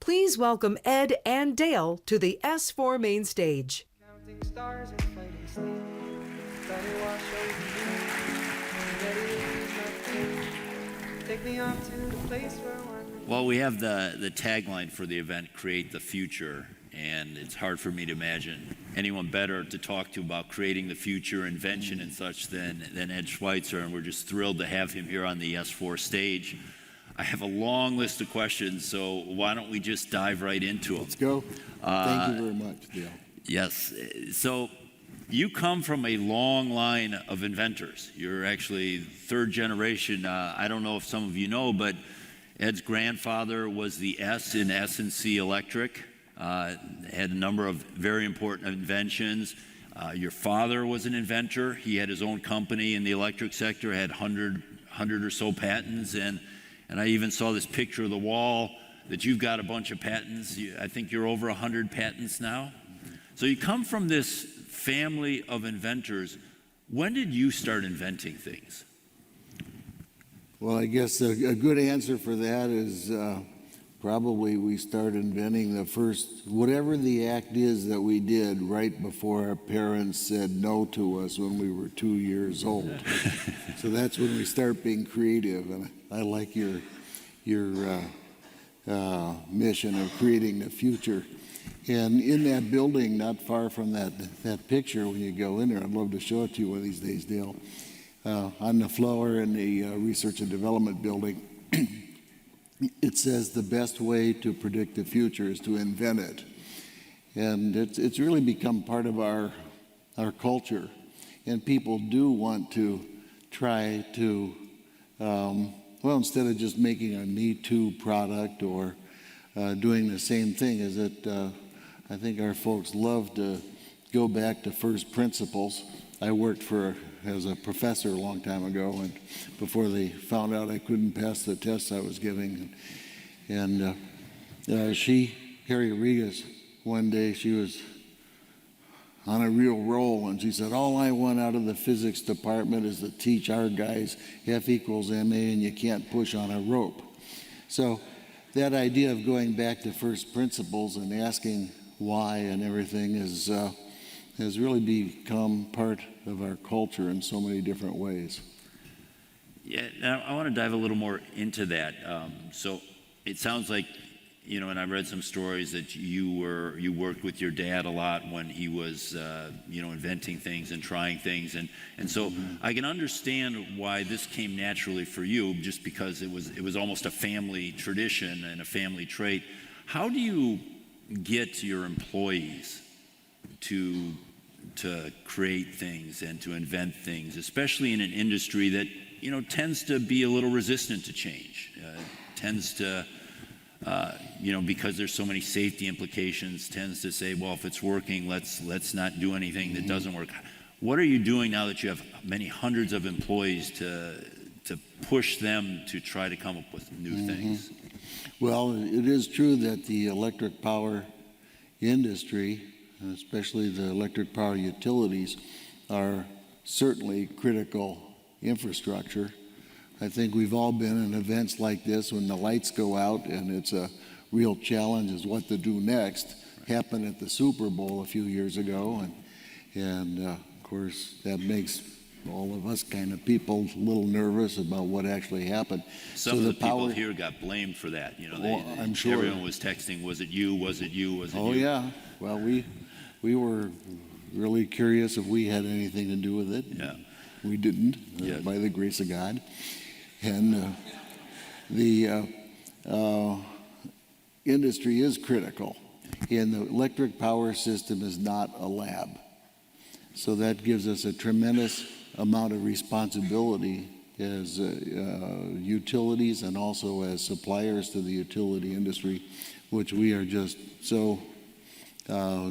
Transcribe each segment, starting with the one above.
Please welcome Ed and Dale to the S4 Main Stage. Counting stars and fighting sleep. Let it wash over me. Let it ease nothing. Take me off to the place where one. Well, we have the tagline for the event, Create the Future, and it's hard for me to imagine anyone better to talk to about creating the future, invention and such than Ed Schweitzer, and we're just thrilled to have him here on the S4 stage. I have a long list of questions, so why don't we just dive right into them? Let's go. Thank you very much, Dale. Yes. So you come from a long line of inventors. You're actually third generation. I don't know if some of you know, but Ed's grandfather was the S in S&C Electric, had a number of very important inventions. Your father was an inventor. He had his own company in the electric sector, had 100 or so patents, and I even saw this picture of the wall that you've got a bunch of patents. I think you're over 100 patents now. So you come from this family of inventors. When did you start inventing things? Well, I guess a good answer for that is probably we started inventing the first, whatever the act is that we did right before our parents said no to us when we were 2 years old. So that's when we start being creative, and I like your mission of creating the future. And in that building, not far from that picture, when you go in there, I'd love to show it to you one of these days, Dale. On the floor in the Research and Development building, it says the best way to predict the future is to invent it. And it's really become part of our culture. And people do want to try to, well, instead of just making a Me Too product or doing the same thing, is that I think our folks love to go back to first principles. I worked as a professor a long time ago, and before they found out I couldn't pass the tests I was giving. And Harry Regas, one day she was on a real roll, and she said, all I want out of the physics department is to teach our guys F equals MA and you can't push on a rope. So that idea of going back to first principles and asking why and everything has really become part of our culture in so many different ways. Yeah, now I want to dive a little more into that. So it sounds like, you know, and I read some stories that you worked with your dad a lot when he was, inventing things and trying things, and so I can understand why this came naturally for you, just because it was almost a family tradition and a family trait. How do you get your employees to create things and to invent things, especially in an industry that, you know, tends to be a little resistant to change, tends to, because there's so many safety implications, tends to say, well, if it's working, let's not do anything that doesn't work. What are you doing now that you have many hundreds of employees to push them to try to come up with new things? Well, it is true that the electric power industry, especially the electric power utilities, are certainly critical infrastructure. I think we've all been in events like this when the lights go out and it's a real challenge is what to do next. Happened at the Super Bowl a few years ago, and of course that makes all of us kind of people a little nervous about what actually happened. Some of the people here got blamed for that. You know, I'm sure everyone was texting, was it you, was it you, was it you? Oh yeah, well we were really curious if we had anything to do with it. Yeah. We didn't, by the grace of God. And the industry is critical, and the electric power system is not a lab. So that gives us a tremendous amount of responsibility as utilities and also as suppliers to the utility industry, which we are just so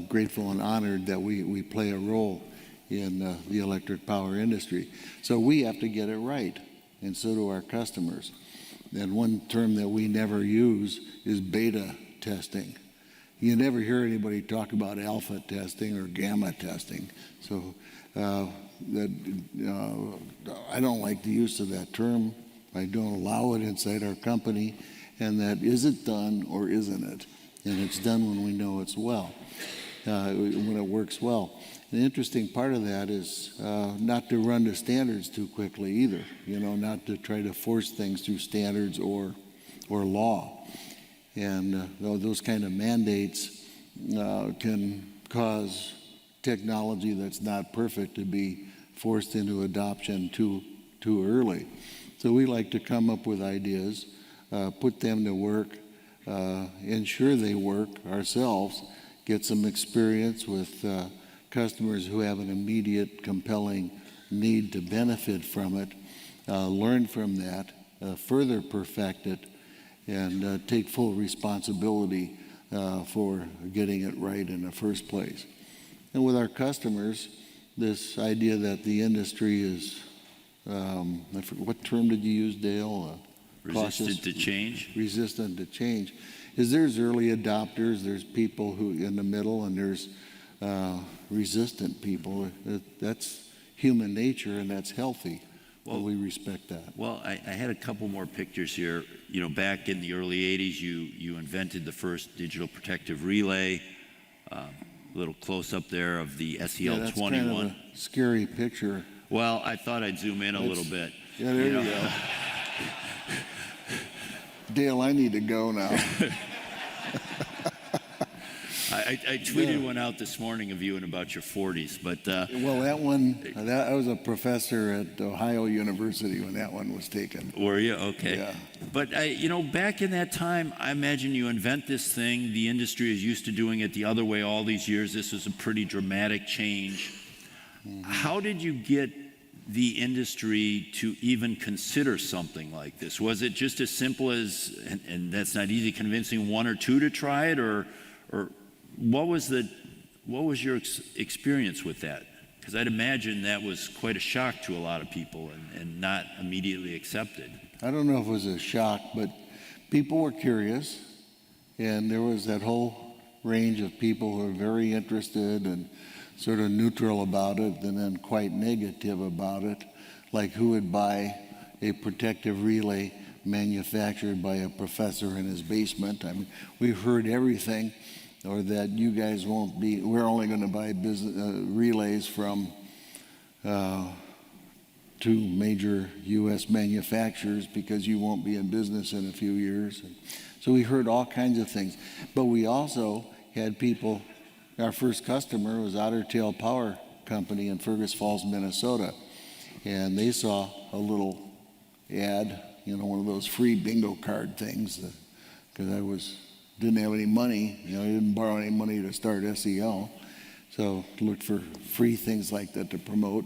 grateful and honored that we play a role in the electric power industry. So we have to get it right, and so do our customers. And one term that we never use is beta testing. You never hear anybody talk about alpha testing or gamma testing. So I don't like the use of that term. I don't allow it inside our company. And that, is it done or isn't it? and it's done when we know it's well, when it works well. The interesting part of that is not to run to standards too quickly either, not to try to force things through standards or law. And those kind of mandates can cause technology that's not perfect to be forced into adoption too early. So we like to come up with ideas, put them to work, ensure they work ourselves, get some experience with customers who have an immediate, compelling need to benefit from it, learn from that, further perfect it, and take full responsibility for getting it right in the first place. And with our customers, this idea that the industry is, I forget, what term did you use, Dale? Resistant to change? Resistant to change. There's early adopters, there's people who in the middle, and there's resistant people. That's human nature, and that's healthy. Well, we respect that. Well, I had a couple more pictures here. Back in the early 80s, you invented the first digital protective relay. A little close-up there of the SEL-21. Yeah, that's kind of a scary picture. Well, I thought I'd zoom in a little bit. Yeah, there you go. Dale, I need to go now. I tweeted one out this morning of you in about your 40s, but... well, I was a professor at Ohio University when that one was taken. Were you? Okay. Yeah. But, back in that time, I imagine you invent this thing. The industry is used to doing it the other way all these years. This was a pretty dramatic change. Mm-hmm. How did you get the industry to even consider something like this? Was it just as simple as, and that's not easy, convincing one or two to try it, or what was your experience with that? Because I'd imagine that was quite a shock to a lot of people and not immediately accepted. I don't know if it was a shock, but people were curious, and there was that whole range of people who were very interested and sort of neutral about it, and then quite negative about it, like who would buy a protective relay manufactured by a professor in his basement. I mean, we've heard everything, or that you guys won't be, we're only going to buy relays from two major U.S. manufacturers because you won't be in business in a few years. And so we heard all kinds of things. But we also had people, our first customer was Otter Tail Power Company in Fergus Falls, Minnesota. And they saw a little ad, one of those free bingo card things, because didn't have any money, I didn't borrow any money to start SEL. So looked for free things like that to promote.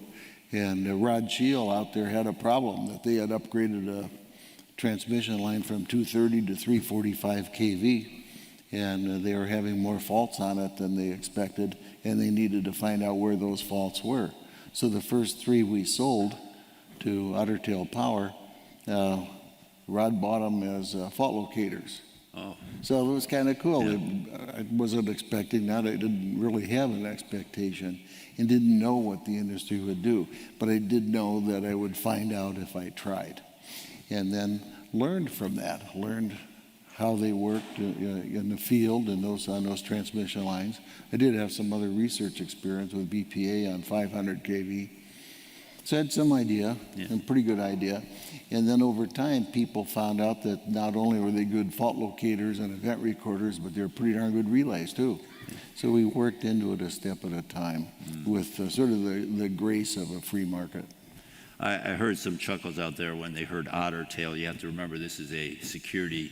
And Rod Scheel out there had a problem that they had upgraded a transmission line from 230 to 345 kV. And they were having more faults on it than they expected, and they needed to find out where those faults were. So the first three we sold to Otter Tail Power, Rod bought them as fault locators. Oh. So it was kind of cool. Yeah. I wasn't expecting that. I didn't really have an expectation and didn't know what the industry would do. But I did know that I would find out if I tried. And then learned from that, learned how they worked in the field and on those transmission lines. I did have some other research experience with BPA on 500 kV. So I had some idea, a pretty good idea. And then over time, people found out that not only were they good fault locators and event recorders, but they were pretty darn good relays too. So we worked into it a step at a time with sort of the grace of a free market. I heard some chuckles out there when they heard Otter Tail. You have to remember this is a security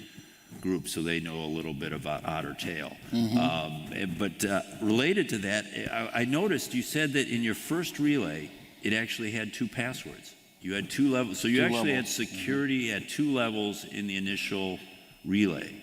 group, so they know a little bit about Otter Tail. Mm-hmm. But related to that, I noticed you said that in your first relay, it actually had two passwords. You had two levels, so you actually had security at two levels in the initial relay.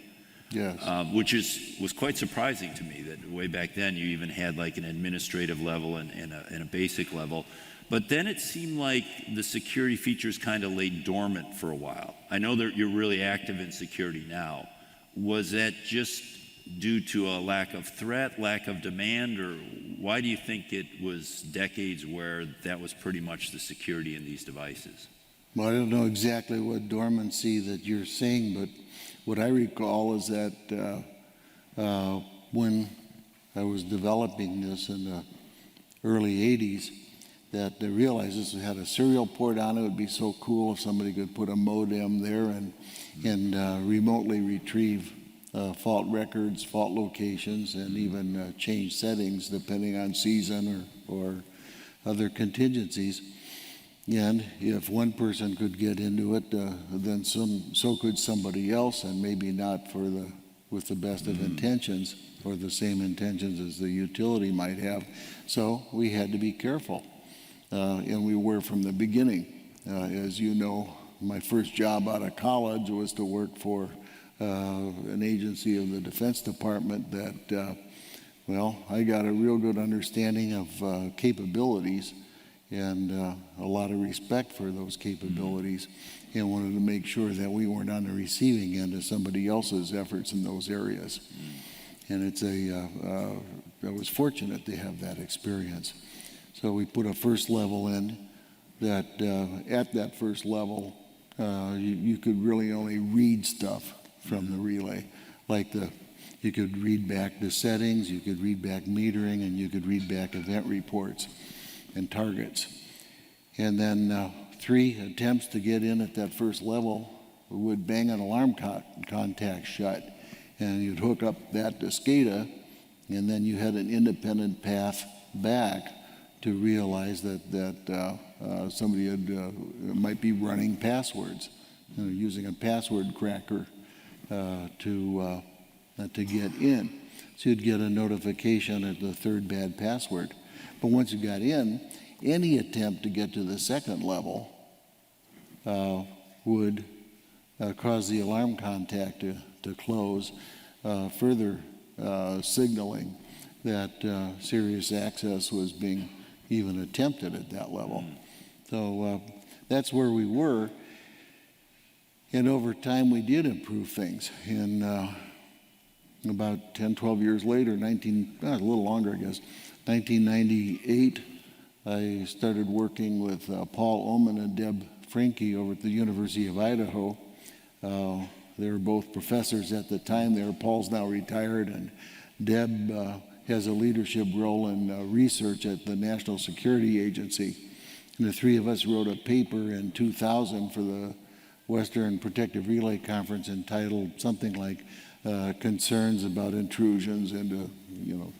Yes. Which was quite surprising to me that way back then you even had like an administrative level and a basic level. But then it seemed like the security features kind of lay dormant for a while. I know that you're really active in security now. Was that just due to a lack of threat, lack of demand, or why do you think it was decades where that was pretty much the security in these devices? Well, I don't know exactly what dormancy that you're saying, but what I recall is that when I was developing this in the early 80s, that I realized this had a serial port on it. It would be so cool if somebody could put a modem there and remotely retrieve fault records, fault locations, and even change settings depending on season or other contingencies. And if one person could get into it, then so could somebody else, and maybe not with the best of intentions or the same intentions as the utility might have. So we had to be careful, and we were from the beginning. As you know, my first job out of college was to work for an agency of the Defense Department that, I got a real good understanding of capabilities and a lot of respect for those capabilities, and wanted to make sure that we weren't on the receiving end of somebody else's efforts in those areas. And I was fortunate to have that experience. So we put a first level in that, at that first level, you could really only read stuff from the relay. Like you could read back the settings, you could read back metering, and you could read back event reports and targets. And then 3 attempts to get in at that first level would bang an alarm contact shut. And you'd hook up that to SCADA, and then you had an independent path back to realize that somebody might be running passwords, using a password cracker to get in. So you'd get a notification at the 3rd bad password. But once you got in, any attempt to get to the 2nd level would cause the alarm contact to close, further signaling that serious access was being even attempted at that level. So that's where we were. And over time, we did improve things. And about 10, 12 years later, a little longer, I guess, 1998, I started working with Paul Oman and Deb Franke over at the University of Idaho. They were both professors at the time. Paul's now retired, and Deb has a leadership role in research at the National Security Agency. And the 3 of us wrote a paper in 2000 for the Western Protective Relay Conference entitled something like Concerns about Intrusions into,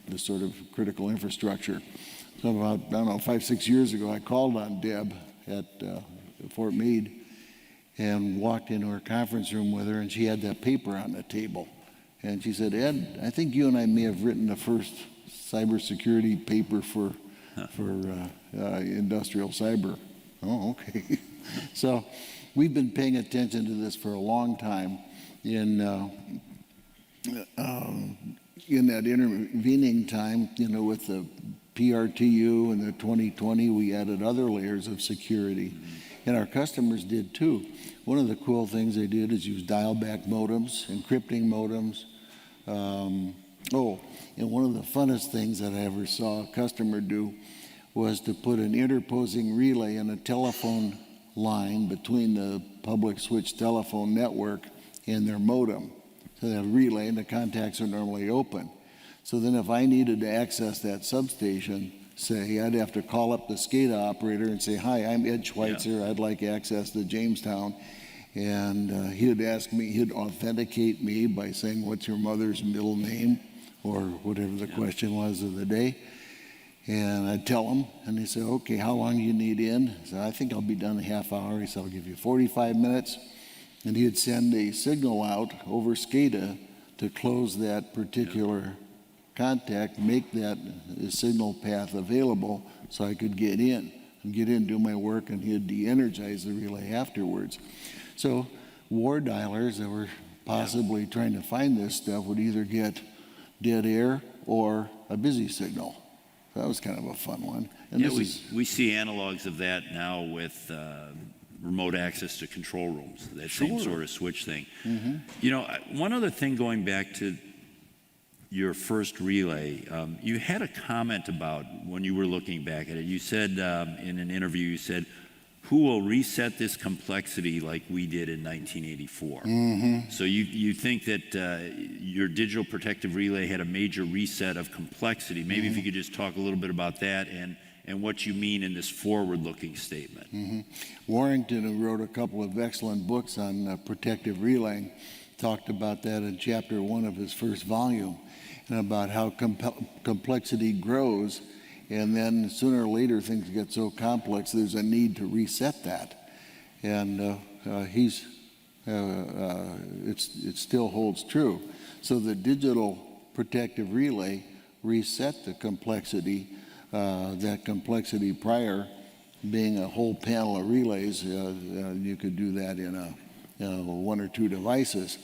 this sort of critical infrastructure. So about, 5, 6 years ago, I called on Deb at Fort Meade and walked into her conference room with her, and she had that paper on the table. And she said, "Ed, I think you and I may have written the first cybersecurity paper for industrial cyber." Oh, okay. So we've been paying attention to this for a long time. In that intervening time, with the PRTU and the 2020, we added other layers of security. And our customers did too. One of the cool things they did is use dial-back modems, encrypting modems. And one of the funnest things that I ever saw a customer do was to put an interposing relay in a telephone line between the public switch telephone network and their modem. So that relay and the contacts are normally open. So then if I needed to access that substation, say, I'd have to call up the SCADA operator and say, "Hi, I'm Ed Schweitzer. I'd like access to Jamestown." And he'd ask me, he'd authenticate me by saying, "What's your mother's middle name?" or whatever the question was of the day. And I'd tell him, and he'd say, "Okay, how long do you need in?" I said, "I think I'll be done in a half hour." He said, "I'll give you 45 minutes. And he'd send a signal out over SCADA to close that particular contact, make that signal path available so I could get in, do my work, and he'd de-energize the relay afterwards. So war dialers that were possibly trying to find this stuff would either get dead air or a busy signal. So that was kind of a fun one. And we see analogs of that now with remote access to control rooms, that same sort of switch thing. One other thing, going back to your first relay, you had a comment about when you were looking back at it. You said in an interview, you said, who will reset this complexity like we did in 1984. So you think that your digital protective relay had a major reset of complexity. Maybe if you could just talk a little bit about that and what you mean in this forward-looking statement. Warrington, who wrote a couple of excellent books on protective relaying, talked about that in chapter 1 of his first volume, and about how complexity grows, and then sooner or later things get so complex there's a need to reset that. And it still holds true. So the digital protective relay reset the complexity, that complexity prior being a whole panel of relays. You could do that in one or two devices.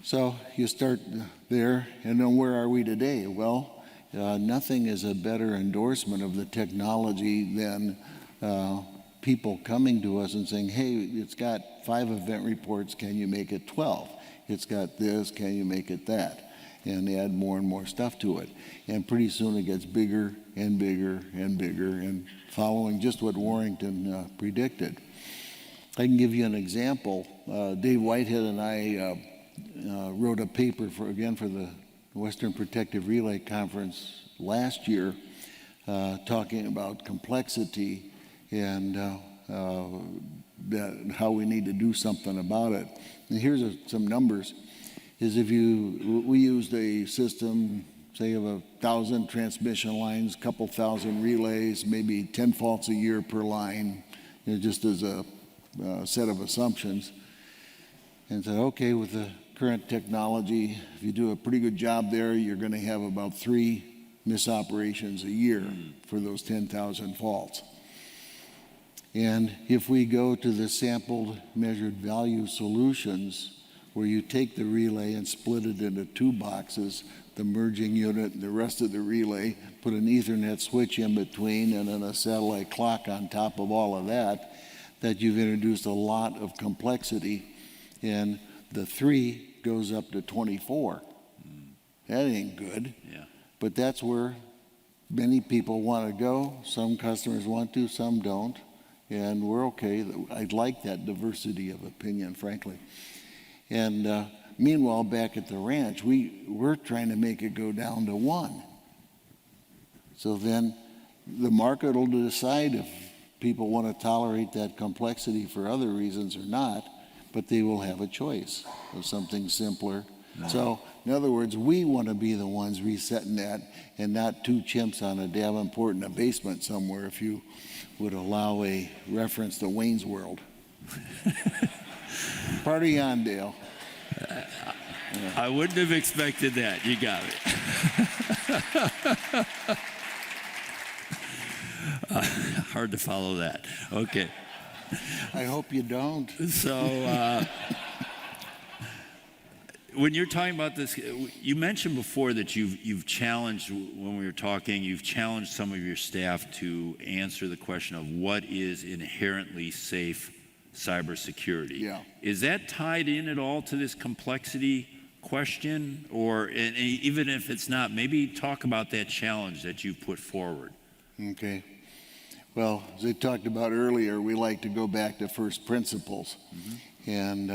So you start there, and then where are we today? Well, nothing is a better endorsement of the technology than people coming to us and saying, hey, it's got 5 event reports, can you make it 12? It's got this, can you make it that? And add more and more stuff to it. And pretty soon it gets bigger and bigger and bigger, and following just what Warrington predicted. I can give you an example. Dave Whitehead and I wrote a paper for the Western Protective Relay Conference last year, talking about complexity and how we need to do something about it. And here's some numbers. We used a system, say, of 1,000 transmission lines, a couple thousand relays, maybe 10 faults a year per line, just as a set of assumptions. And said, okay, with the current technology, if you do a pretty good job there, you're going to have about 3 misoperations a year for those 10,000 faults. And if we go to the sampled measured value solutions, where you take the relay and split it into 2 boxes, the merging unit and the rest of the relay, put an Ethernet switch in between, and then a satellite clock on top of all of that you've introduced a lot of complexity. And the 3 goes up to 24. That ain't good. Yeah. But that's where many people want to go. Some customers want to, some don't. And we're okay. I'd like that diversity of opinion, frankly. And meanwhile, back at the ranch, we're trying to make it go down to 1. So then the market will decide if people want to tolerate that complexity for other reasons or not, but they will have a choice of something simpler. So, in other words, we want to be the ones resetting that, and not 2 chimps on a Davenport in a basement somewhere, if you would allow a reference to Wayne's World. Party on, Dale. I wouldn't have expected that. You got it. Hard to follow that. Okay. I hope you don't. So, when you're talking about this, you mentioned before that you've challenged, when we were talking, you've challenged some of your staff to answer the question of what is inherently safe cybersecurity. Yeah. Is that tied in at all to this complexity question? Or, and even if it's not, maybe talk about that challenge that you've put forward. Okay. Well, as I talked about earlier, we like to go back to first principles. And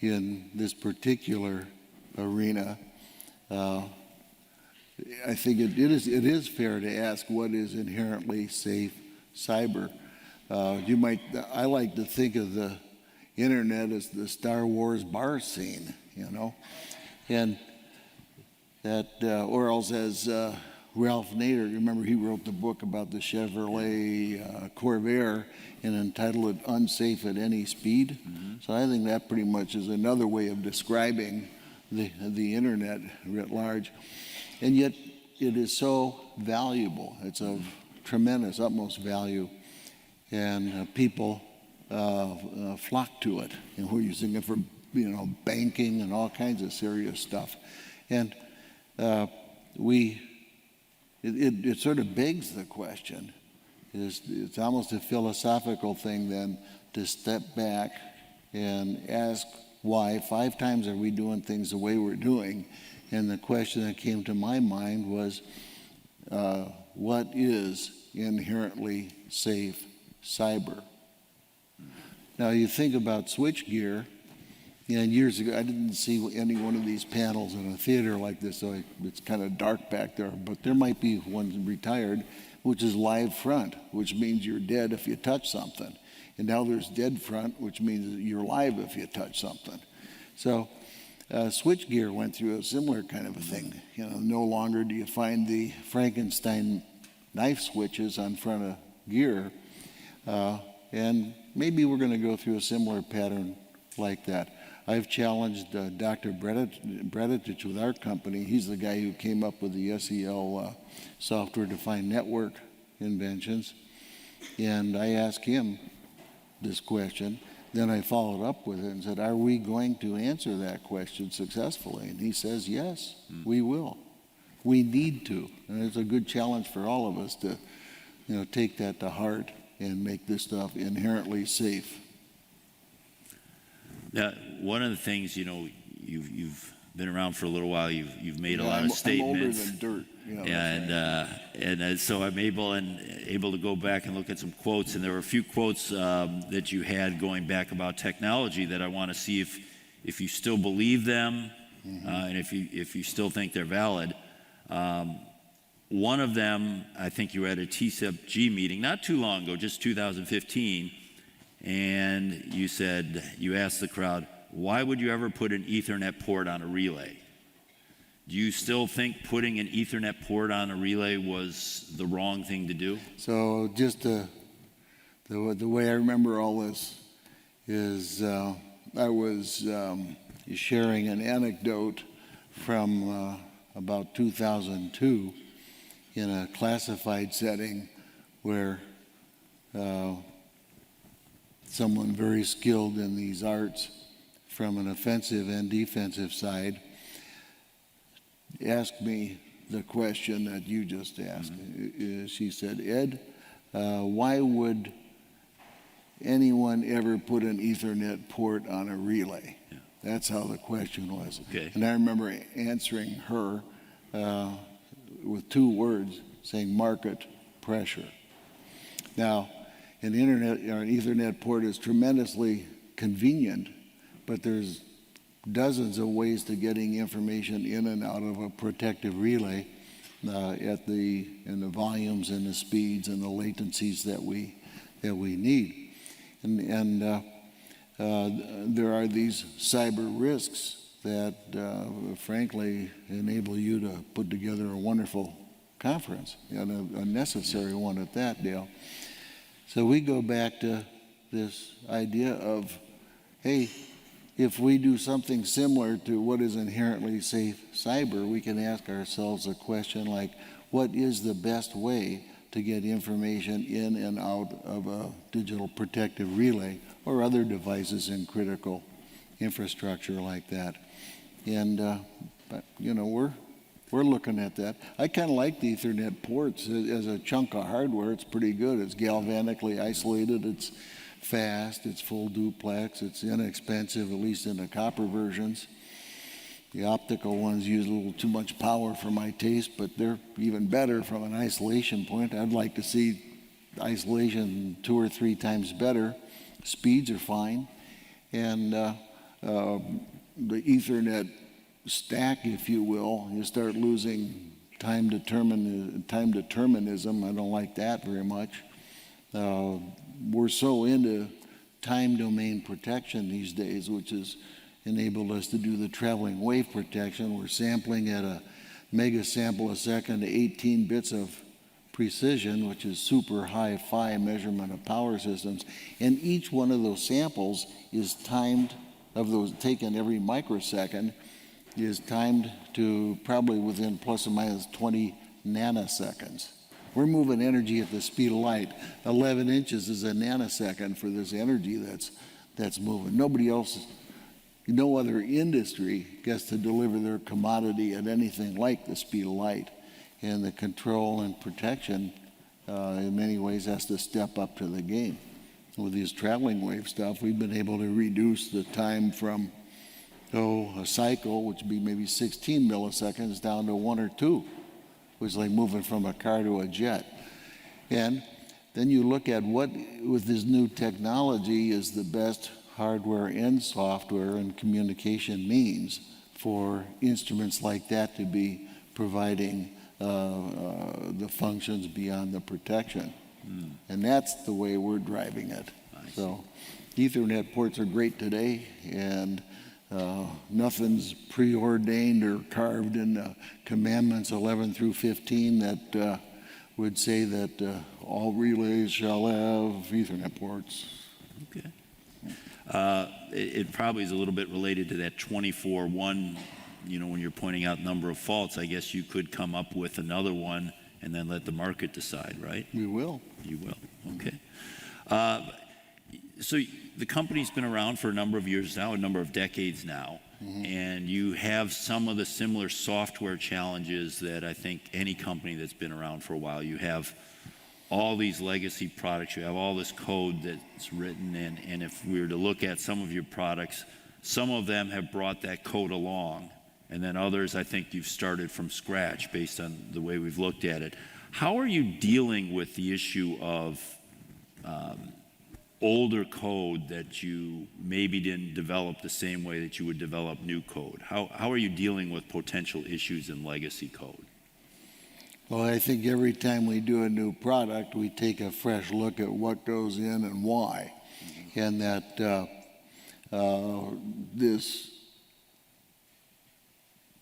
in this particular arena, I think it is fair to ask what is inherently safe cyber. I like to think of the internet as the Star Wars bar scene, and that, or else as Ralph Nader, remember he wrote the book about the Chevrolet Corvair and entitled it Unsafe at Any Speed. So I think that pretty much is another way of describing the internet writ large. And yet it is so valuable. It's of tremendous, utmost value. And people flock to it. And we're using it for, banking and all kinds of serious stuff. And it sort of begs the question. It's almost a philosophical thing then to step back and ask why 5 times are we doing things the way we're doing. And the question that came to my mind was, what is inherently safe cyber? Now you think about switchgear, and years ago I didn't see any one of these panels in a theater like this, so it's kind of dark back there, but there might be one retired, which is live front, which means you're dead if you touch something. And now there's dead front, which means you're live if you touch something. So switchgear went through a similar kind of a thing. You know, no longer do you find the Frankenstein knife switches on front of gear, and maybe we're going to go through a similar pattern like that. I've challenged Dr. Bredetich with our company. He's the guy who came up with the SEL software-defined network inventions. And I asked him this question. Then I followed up with it and said, are we going to answer that question successfully? And he says, yes, we will. We need to. And it's a good challenge for all of us to, you know, take that to heart and make this stuff inherently safe. Now, one of the things, you know, you've been around for a little while. You've made a lot of statements. I'm older than dirt. You know, and so I'm able to go back and look at some quotes. And there were a few quotes that you had going back about technology that I want to see if you still believe them, and if you still think they're valid. One of them, I think you were at a TCEP-G meeting not too long ago, just 2015. And you asked the crowd, why would you ever put an Ethernet port on a relay? Do you still think putting an Ethernet port on a relay was the wrong thing to do? So just the way I remember all this is I was sharing an anecdote from about 2002 in a classified setting where someone very skilled in these arts from an offensive and defensive side asked me the question that you just asked. She said, Ed, why would anyone ever put an Ethernet port on a relay? Yeah. That's how the question was. Okay. And I remember answering her with two words, saying market pressure. Now, an Ethernet port is tremendously convenient, but there's dozens of ways to getting information in and out of a protective relay in the volumes and the speeds and the latencies that we need. And there are these cyber risks that frankly enable you to put together a wonderful conference, and a necessary one at that, Dale. So we go back to this idea of, hey, if we do something similar to what is inherently safe cyber, we can ask ourselves a question like, what is the best way to get information in and out of a digital protective relay or other devices in critical infrastructure like that? And, but, you know, we're looking at that. I kind of like the Ethernet ports as a chunk of hardware. It's pretty good. It's galvanically isolated. It's fast. It's full duplex. It's inexpensive, at least in the copper versions. The optical ones use a little too much power for my taste, but they're even better from an isolation point. I'd like to see isolation 2 or 3 times better. Speeds are fine. And the Ethernet stack, if you will, you start losing time determinism. I don't like that very much. We're so into time domain protection these days, which has enabled us to do the traveling wave protection. We're sampling at a mega sample a second to 18 bits of precision, which is super high-fi measurement of power systems. And each one of those samples is timed, of those taken every microsecond, is timed to probably within plus or minus 20 nanoseconds. We're moving energy at the speed of light. 11 inches is a nanosecond for this energy that's moving. Nobody else, no other industry gets to deliver their commodity at anything like the speed of light. And the control and protection, in many ways, has to step up to the game. With this traveling wave stuff, we've been able to reduce the time from a cycle, which would be maybe 16 milliseconds, down to 1 or 2. It was like moving from a car to a jet. And then you look at what, with this new technology, is the best hardware and software and communication means for instruments like that to be providing the functions beyond the protection. And that's the way we're driving it. So Ethernet ports are great today, and nothing's preordained or carved in the commandments 11 through 15 that would say that all relays shall have Ethernet ports. Okay. It probably is a little bit related to that 24-1, when you're pointing out number of faults. I guess you could come up with another one and then let the market decide, right? We will. You will, okay. So the company's been around for a number of years now, a number of decades now, and you have some of the similar software challenges that I think any company that's been around for a while. You have all these legacy products, you have all this code that's written, and if we were to look at some of your products, some of them have brought that code along, and then others, I think you've started from scratch based on the way we've looked at it. How are you dealing with the issue of older code that you maybe didn't develop the same way that you would develop new code? How are you dealing with potential issues in legacy code? Well, I think every time we do a new product, we take a fresh look at what goes in and why. And that this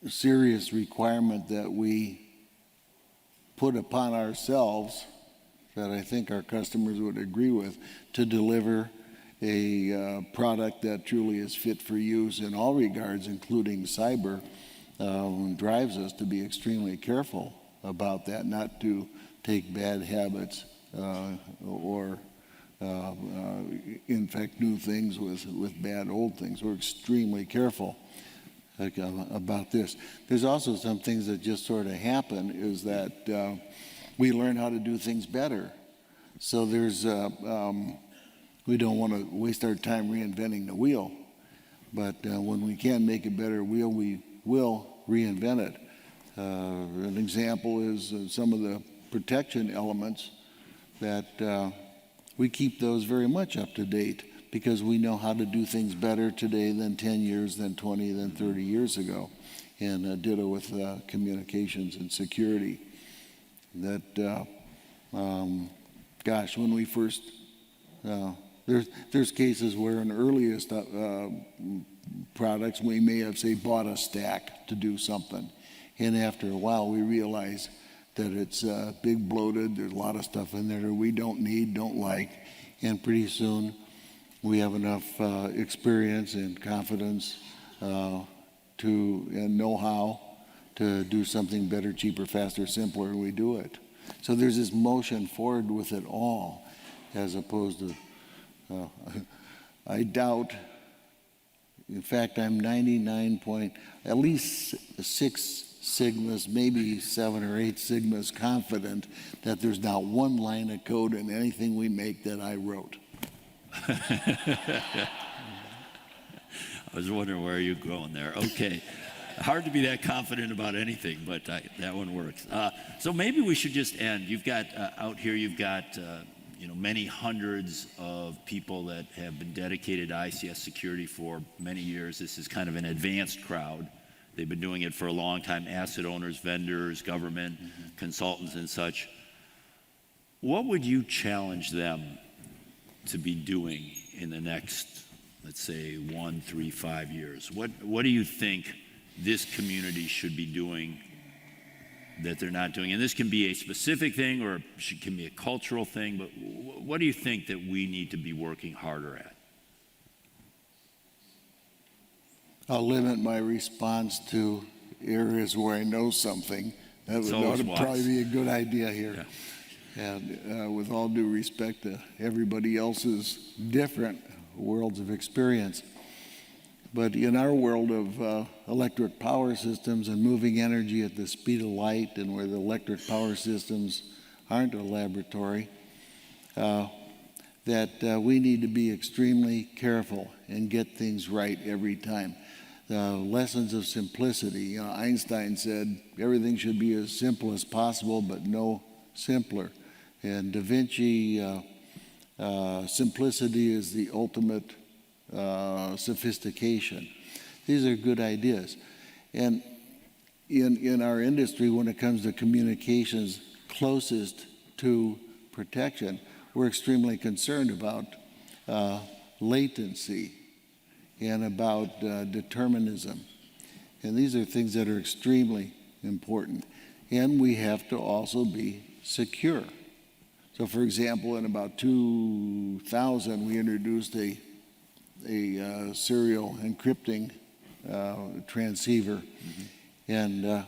serious requirement that we put upon ourselves, that I think our customers would agree with, to deliver a product that truly is fit for use in all regards, including cyber, drives us to be extremely careful about that, not to take bad habits or infect new things with bad old things. We're extremely careful about this. There's also some things that just sort of happen, is that we learn how to do things better. So there's, we don't want to waste our time reinventing the wheel, but when we can make a better wheel, we will reinvent it. An example is some of the protection elements that we keep those very much up to date, because we know how to do things better today than 10 years, than 20, than 30 years ago. And ditto with communications and security. That, gosh, when we first, there's cases where in earliest products we may have, say, bought a stack to do something. And after a while we realize that it's big, bloated, there's a lot of stuff in there that we don't need, don't like, and pretty soon we have enough experience and confidence and know-how to do something better, cheaper, faster, simpler, and we do it. So there's this motion forward with it all, as opposed to, I doubt, in fact, I'm 99 at least 6 sigmas, maybe 7 or 8 sigmas confident that there's not one line of code in anything we make that I wrote. I was wondering where you're going there. Okay. Hard to be that confident about anything, but that one works. So maybe we should just end. You've got out here, you've got many hundreds of people that have been dedicated to ICS security for many years. This is kind of an advanced crowd. They've been doing it for a long time. Asset owners, vendors, government, consultants, and such. What would you challenge them to be doing in the next, let's say, 1, 3, 5 years? What do you think this community should be doing that they're not doing? And this can be a specific thing, or it can be a cultural thing, but what do you think that we need to be working harder at? I'll limit my response to areas where I know something. That would probably be a good idea here. Yeah. And with all due respect to everybody else's different worlds of experience. But in our world of electric power systems and moving energy at the speed of light, and where the electric power systems aren't a laboratory, that we need to be extremely careful and get things right every time. Lessons of simplicity. Einstein said everything should be as simple as possible, but no simpler. And Da Vinci, simplicity is the ultimate sophistication. These are good ideas. And in our industry, when it comes to communications closest to protection, we're extremely concerned about latency and about determinism. And these are things that are extremely important. And we have to also be secure. So for example, in about 2000, we introduced a serial encrypting transceiver. And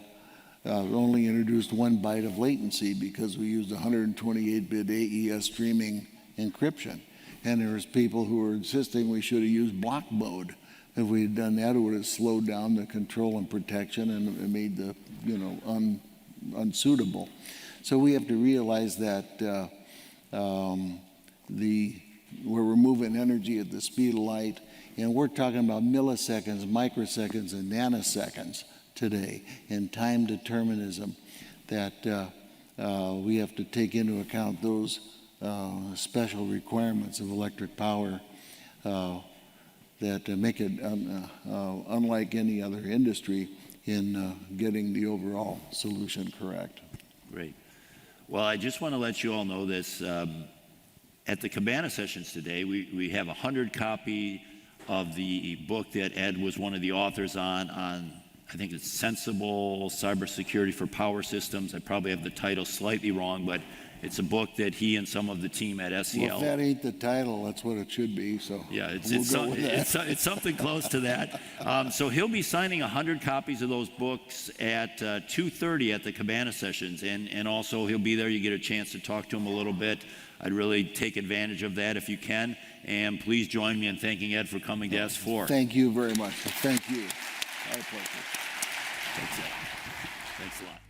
only introduced 1 byte of latency because we used 128-bit AES streaming encryption. And there was people who were insisting we should have used block mode. If we had done that, it would have slowed down the control and protection and made the, unsuitable. So we have to realize that we're removing energy at the speed of light, and we're talking about milliseconds, microseconds, and nanoseconds today, and time determinism, that we have to take into account those special requirements of electric power that make it unlike any other industry in getting the overall solution correct. Great. Well, I just want to let you all know this. At the Cabana sessions today, we have 100 copy of the book that Ed was one of the authors on I think it's Sensible Cybersecurity for Power Systems. I probably have the title slightly wrong, but it's a book that he and some of the team at SEL. Well, if that ain't the title, that's what it should be. So yeah, it's something close to that. So he'll be signing 100 copies of those books at 2:30 at the Cabana sessions, and also he'll be there. You get a chance to talk to him a little bit. I'd really take advantage of that if you can, and please join me in thanking Ed for coming to S4. Thank you very much. Thank you. My pleasure. That's it. Thanks a lot.